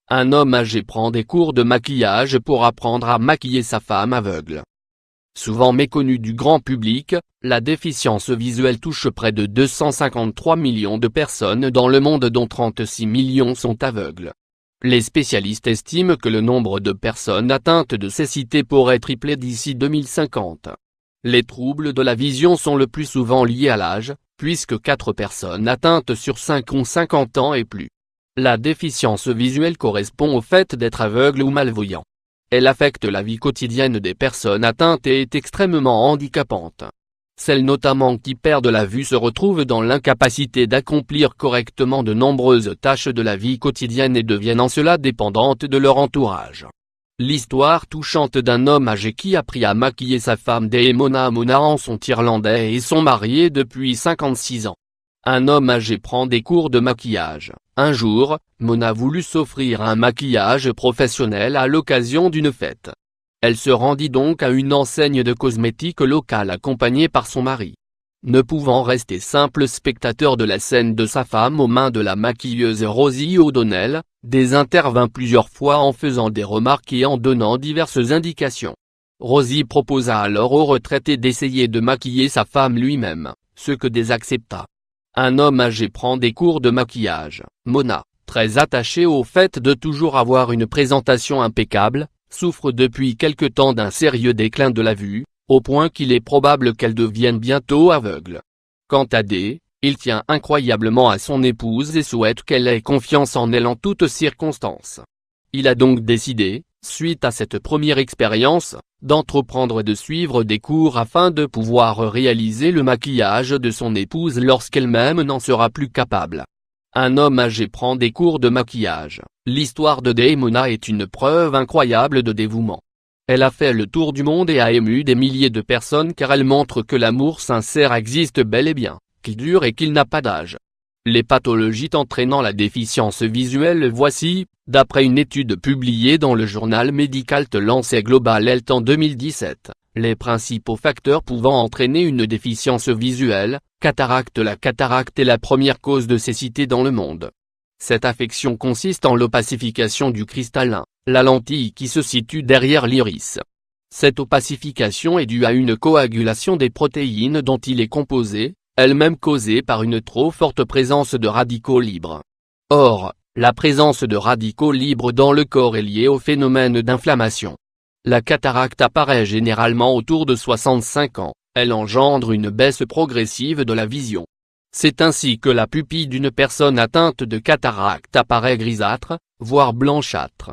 Un homme âgé prend des cours de maquillage pour apprendre à maquiller sa femme aveugle. Souvent méconnue du grand public, la déficience visuelle touche près de 253 millions de personnes dans le monde dont 36 millions sont aveugles. Les spécialistes estiment que le nombre de personnes atteintes de cécité pourrait tripler d'ici 2050. Les troubles de la vision sont le plus souvent liés à l'âge, puisque 4 personnes atteintes sur 5 ont 50 ans et plus. La déficience visuelle correspond au fait d'être aveugle ou malvoyant. Elle affecte la vie quotidienne des personnes atteintes et est extrêmement handicapante. Celles notamment qui perdent la vue se retrouvent dans l'incapacité d'accomplir correctement de nombreuses tâches de la vie quotidienne et deviennent en cela dépendantes de leur entourage. L'histoire touchante d'un homme âgé qui a appris à maquiller sa femme Mona Monahan sont irlandais et sont mariés depuis 56 ans. Un homme âgé prend des cours de maquillage. Un jour, Mona voulut s'offrir un maquillage professionnel à l'occasion d'une fête. Elle se rendit donc à une enseigne de cosmétiques locale accompagnée par son mari. Ne pouvant rester simple spectateur de la scène de sa femme aux mains de la maquilleuse Rosie O'Donnell, intervint plusieurs fois en faisant des remarques et en donnant diverses indications. Rosie proposa alors au retraité d'essayer de maquiller sa femme lui-même, ce que accepta. Un homme âgé prend des cours de maquillage. Mona, très attachée au fait de toujours avoir une présentation impeccable, souffre depuis quelque temps d'un sérieux déclin de la vue, au point qu'il est probable qu'elle devienne bientôt aveugle. Quant à D, il tient incroyablement à son épouse et souhaite qu'elle ait confiance en elle en toutes circonstances. Il a donc décidé, suite à cette première expérience, d'entreprendre de suivre des cours afin de pouvoir réaliser le maquillage de son épouse lorsqu'elle-même n'en sera plus capable. Un homme âgé prend des cours de maquillage. L'histoire de Mona est une preuve incroyable de dévouement. Elle a fait le tour du monde et a ému des milliers de personnes car elle montre que l'amour sincère existe bel et bien, qu'il dure et qu'il n'a pas d'âge. Les pathologies entraînant la déficience visuelle voici, d'après une étude publiée dans le journal médical The Lancet Global Health en 2017, les principaux facteurs pouvant entraîner une déficience visuelle, cataracte. La cataracte est la première cause de cécité dans le monde. Cette affection consiste en l'opacification du cristallin, la lentille qui se situe derrière l'iris. Cette opacification est due à une coagulation des protéines dont il est composé, elle-même causée par une trop forte présence de radicaux libres. Or, la présence de radicaux libres dans le corps est liée au phénomène d'inflammation. La cataracte apparaît généralement autour de 65 ans, elle engendre une baisse progressive de la vision. C'est ainsi que la pupille d'une personne atteinte de cataracte apparaît grisâtre, voire blanchâtre.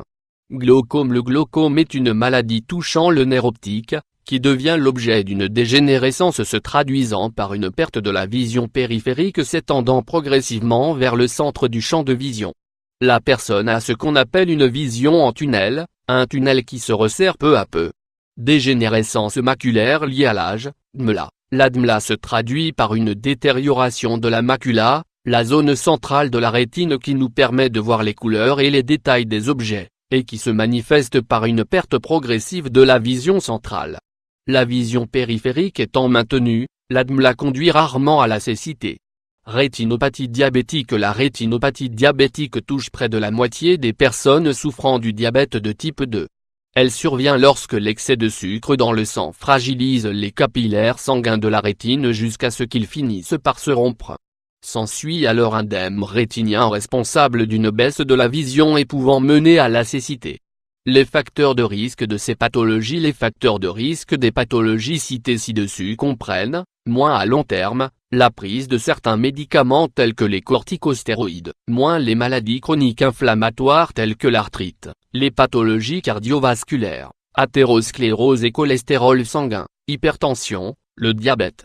Glaucome. Le glaucome est une maladie touchant le nerf optique, qui devient l'objet d'une dégénérescence se traduisant par une perte de la vision périphérique s'étendant progressivement vers le centre du champ de vision. La personne a ce qu'on appelle une vision en tunnel, un tunnel qui se resserre peu à peu. Dégénérescence maculaire liée à l'âge, DMLA. La DMLA se traduit par une détérioration de la macula, la zone centrale de la rétine qui nous permet de voir les couleurs et les détails des objets, et qui se manifeste par une perte progressive de la vision centrale. La vision périphérique étant maintenue, la DMLA conduit rarement à la cécité. Rétinopathie diabétique. La rétinopathie diabétique touche près de la moitié des personnes souffrant du diabète de type 2. Elle survient lorsque l'excès de sucre dans le sang fragilise les capillaires sanguins de la rétine jusqu'à ce qu'ils finissent par se rompre. S'ensuit alors un dème rétinien responsable d'une baisse de la vision et pouvant mener à la cécité. Les facteurs de risque de ces pathologies. Les facteurs de risque des pathologies citées ci-dessus comprennent, moins à long terme, la prise de certains médicaments tels que les corticostéroïdes, moins les maladies chroniques inflammatoires telles que l'arthrite, les pathologies cardiovasculaires, athérosclérose et cholestérol sanguin, hypertension, le diabète.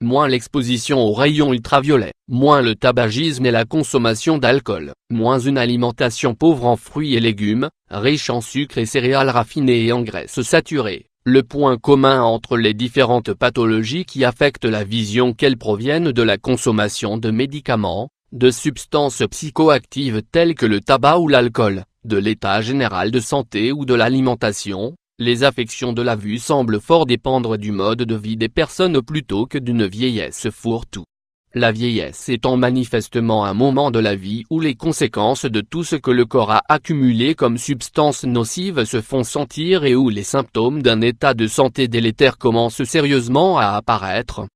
Moins l'exposition aux rayons ultraviolets, moins le tabagisme et la consommation d'alcool, moins une alimentation pauvre en fruits et légumes, riche en sucre et céréales raffinées et en graisses saturées. Le point commun entre les différentes pathologies qui affectent la vision qu'elles proviennent de la consommation de médicaments, de substances psychoactives telles que le tabac ou l'alcool, de l'état général de santé ou de l'alimentation. Les affections de la vue semblent fort dépendre du mode de vie des personnes plutôt que d'une vieillesse fourre-tout. la vieillesse étant manifestement un moment de la vie où les conséquences de tout ce que le corps a accumulé comme substances nocives se font sentir et où les symptômes d'un état de santé délétère commencent sérieusement à apparaître.